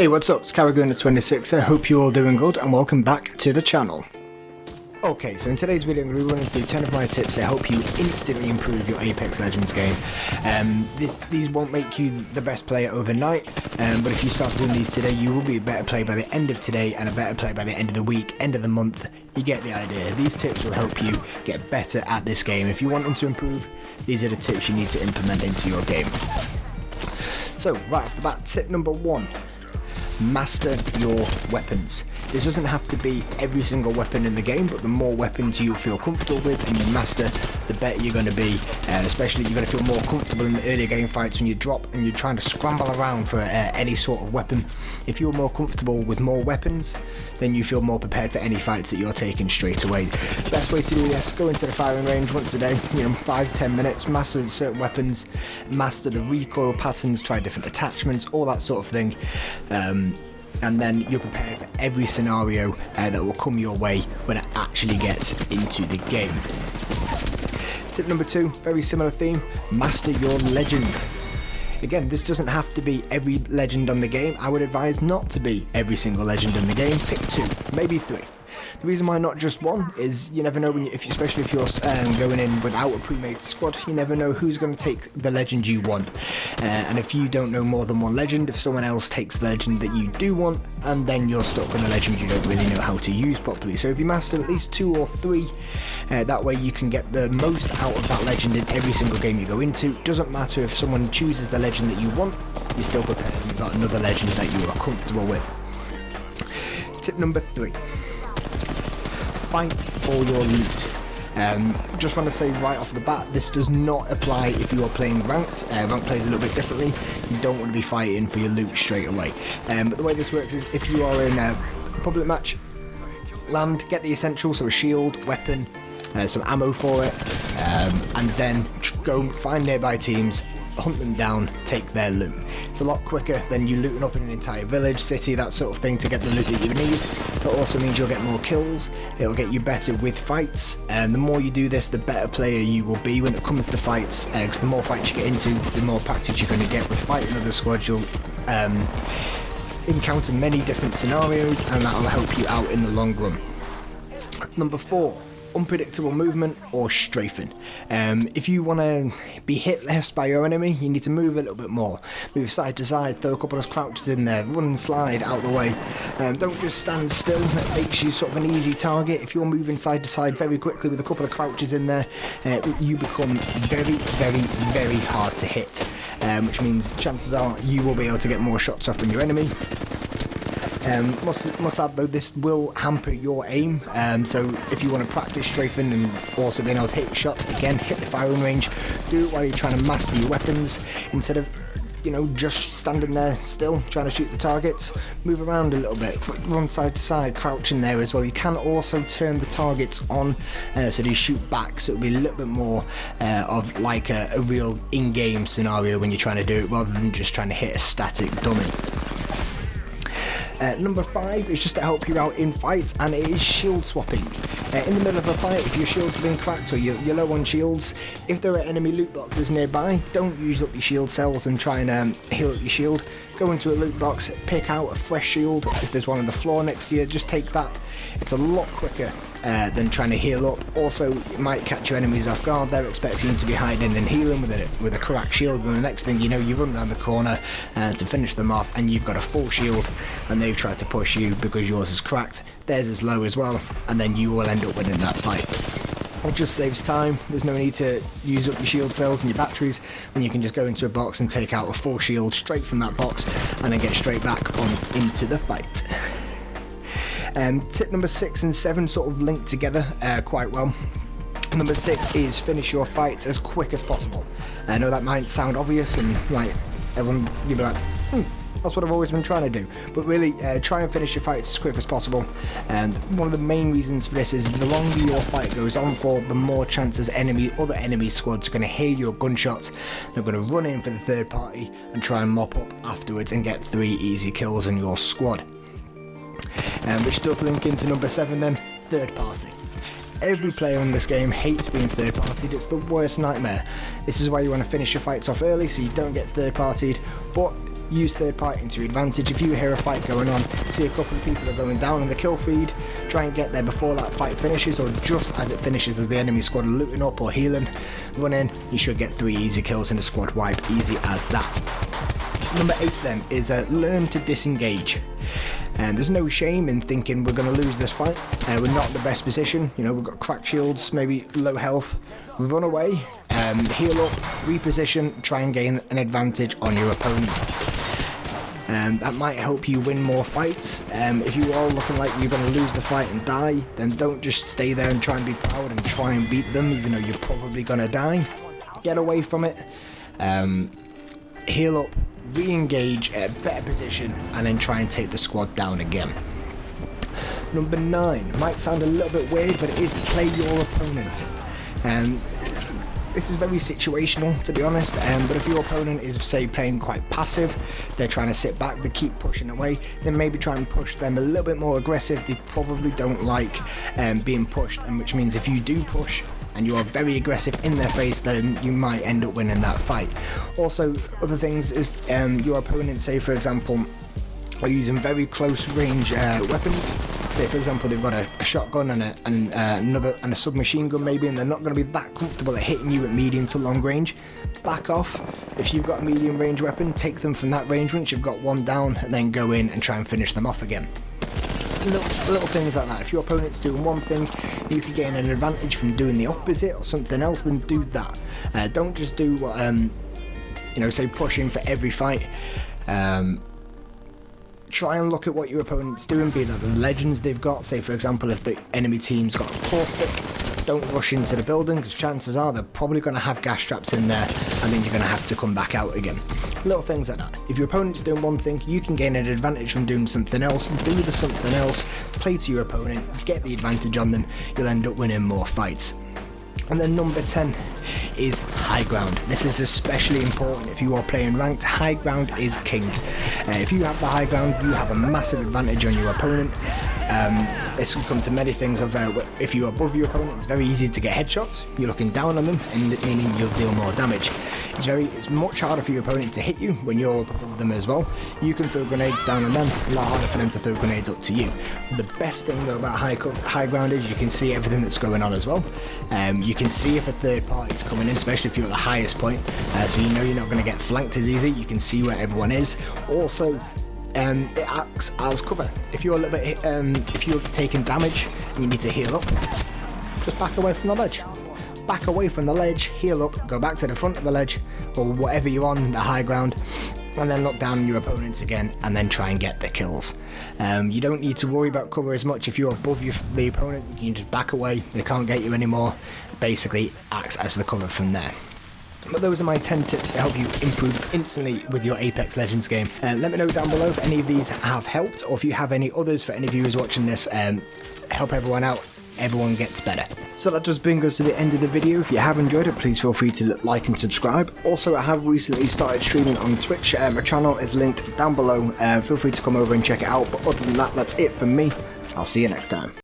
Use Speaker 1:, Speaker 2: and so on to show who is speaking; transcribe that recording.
Speaker 1: Hey, what's up? It's Caraguna26. I hope you're all doing good and welcome back to the channel. Okay, so in today's video I'm going to be running through 10 of my tips to help you instantly improve your Apex Legends game. These won't make you the best player overnight, but if you start doing these today, you will be a better player by the end of today and a better player by the end of the week, end of the month. You get the idea. These tips will help you get better at this game. If you want them to improve, these are the tips you need to implement into your game. So, right off the bat, tip number 1. Master your weapons. This doesn't have to be every single weapon in the game, but the more weapons you feel comfortable with and you master, the better you're going to be. Especially you're going to feel more comfortable in the earlier game fights when you drop and you're trying to scramble around for any sort of weapon. If you're more comfortable with more weapons, then you feel more prepared for any fights that you're taking straight away. Best way to do this, go into the firing range once a day, 5-10 minutes, master certain weapons, master the recoil patterns, try different attachments, all that sort of thing. And then you're prepared for every scenario that will come your way when it actually gets into the game. Tip number 2, very similar theme, master your legend. Again, this doesn't have to be every legend on the game. I would advise not to be every single legend in the game. Pick 2, maybe 3. The reason why not just one is you never know, especially if you're going in without a pre-made squad, you never know who's going to take the legend you want. And if you don't know more than one legend, if someone else takes the legend that you do want, and then you're stuck with a legend you don't really know how to use properly. So if you master at least 2 or 3, that way you can get the most out of that legend in every single game you go into. Doesn't matter if someone chooses the legend that you want, you're still prepared and you've got another legend that you are comfortable with. Tip number 3. Fight for your loot. Just want to say right off the bat, this does not apply if you are playing ranked. Ranked plays a little bit differently. You don't want to be fighting for your loot straight away. But the way this works is if you are in a public match, land, get the essentials, so a shield, weapon, some ammo for it, and then go find nearby teams, hunt them down, take their loot. It's a lot quicker than you looting up in an entire village, city, that sort of thing to get the loot that you need. It also means you'll get more kills, it'll get you better with fights, and the more you do this, the better player you will be when it comes to fights, because the more fights you get into, the more practice you're going to get with fighting other squads. You'll encounter many different scenarios, and that'll help you out in the long run. Number 4. Unpredictable movement or strafing. If you want to be hit less by your enemy, you need to move a little bit more. Move side to side, throw a couple of crouches in there, run and slide out the way. Don't just stand still, that makes you sort of an easy target. If you're moving side to side very quickly with a couple of crouches in there, you become very, very, very hard to hit, which means chances are you will be able to get more shots off than your enemy. Must add though, this will hamper your aim, so if you want to practice strafing and also being able to hit shots, again, hit the firing range, do it while you're trying to master your weapons, instead of just standing there still trying to shoot the targets. Move around a little bit, run side to side, crouch in there as well. You can also turn the targets on so they shoot back, so it'll be a little bit more of like a real in-game scenario when you're trying to do it, rather than just trying to hit a static dummy. Number 5 is just to help you out in fights, and it is shield swapping. In the middle of a fight, if your shield's been cracked or you're low on shields, if there are enemy loot boxes nearby, don't use up your shield cells and try and heal up your shield. Go into a loot box, pick out a fresh shield. If there's one on the floor next to you, just take that. It's a lot quicker than trying to heal up. Also, it might catch your enemies off guard. They're expecting you to be hiding and healing with a cracked shield, and the next thing you know, you run around the corner to finish them off, and you've got a full shield, and they've tried to push you because yours is cracked, theirs is low as well, and then you will end up winning that fight. It just saves time. There's no need to use up your shield cells and your batteries when you can just go into a box and take out a full shield straight from that box and then get straight back on into the fight. Tip number 6 and 7 sort of link together quite well. Number 6 is finish your fights as quick as possible. I know that might sound obvious and like everyone, you'll be like, that's what I've always been trying to do, but really try and finish your fights as quick as possible. And one of the main reasons for this is the longer your fight goes on for, the more chances other enemy squads are going to hear your gunshots. They're going to run in for the third party and try and mop up afterwards and get 3 easy kills on your squad. Which does link into number 7 then, third party. Every player in this game hates being third partied, it's the worst nightmare. This is why you want to finish your fights off early so you don't get third partied, but use third party to your advantage. If you hear a fight going on, see a couple of people are going down on the kill feed, try and get there before that fight finishes, or just as it finishes, as the enemy squad are looting up or healing, run in. You should get 3 easy kills in a squad wipe, easy as that. Number 8 then is learn to disengage. And there's no shame in thinking we're going to lose this fight. We're not in the best position. You know, we've got cracked shields, maybe low health. Run away, heal up, reposition, try and gain an advantage on your opponent. That might help you win more fights. If you are looking like you're going to lose the fight and die, then don't just stay there and try and be proud and try and beat them, even though you're probably going to die. Get away from it. Heal up, re-engage at a better position, and then try and take the squad down again. Number 9 might sound a little bit weird, but it is play your opponent. This is very situational, to be honest, but if your opponent is, say, playing quite passive, they're trying to sit back, they keep pushing away, then maybe try and push them a little bit more aggressive. They probably don't like being pushed, and which means if you do push and you are very aggressive in their face, then you might end up winning that fight. Also, other things is your opponent, say for example, are using very close range weapons. Say for example they've got a shotgun and a submachine gun maybe, and they're not going to be that comfortable at hitting you at medium to long range. Back off. If you've got a medium range weapon, take them from that range once you've got one down, and then go in and try and finish them off again. Little things like that. If your opponent's doing one thing, you can gain an advantage from doing the opposite or something else, then do that. Don't just do what say pushing for every fight. Try and look at what your opponent's doing, be that the legends they've got. Say for example, if the enemy team's got a core stick, don't rush into the building, because chances are they're probably going to have gas traps in there, and then you're going to have to come back out again. Little things like that. If your opponent's doing one thing, you can gain an advantage from doing something else. Do the something else, play to your opponent, get the advantage on them, you'll end up winning more fights. And then number 10 is high ground. This is especially important if you are playing ranked. High ground is king. If you have the high ground, you have a massive advantage on your opponent. It's come to many things of if you're above your opponent, it's very easy to get headshots. You're looking down on them, and meaning you'll deal more damage. It's much harder for your opponent to hit you when you're above them as well. You can throw grenades down on them, a lot harder for them to throw grenades up to you. The best thing though about high ground is you can see everything that's going on as well. You can see if a third party is coming in, especially if you're at the highest point, so you know you're not going to get flanked as easy. You can see where everyone is. Also, it acts as cover. If you're a little bit, if you're taking damage and you need to heal up, just back away from the ledge. Back away from the ledge, heal up, go back to the front of the ledge, or whatever you're on, the high ground, and then look down on your opponents again, and then try and get the kills. You don't need to worry about cover as much. If you're above the opponent, you can just back away, they can't get you anymore. Basically acts as the cover from there. But those are my 10 tips to help you improve instantly with your Apex Legends game. Let me know down below if any of these have helped, or if you have any others for any viewers watching this. Help everyone out, everyone gets better. So that does bring us to the end of the video. If you have enjoyed it, please feel free to like and subscribe. Also, I have recently started streaming on Twitch. My channel is linked down below. Feel free to come over and check it out. But other than that, that's it from me. I'll see you next time.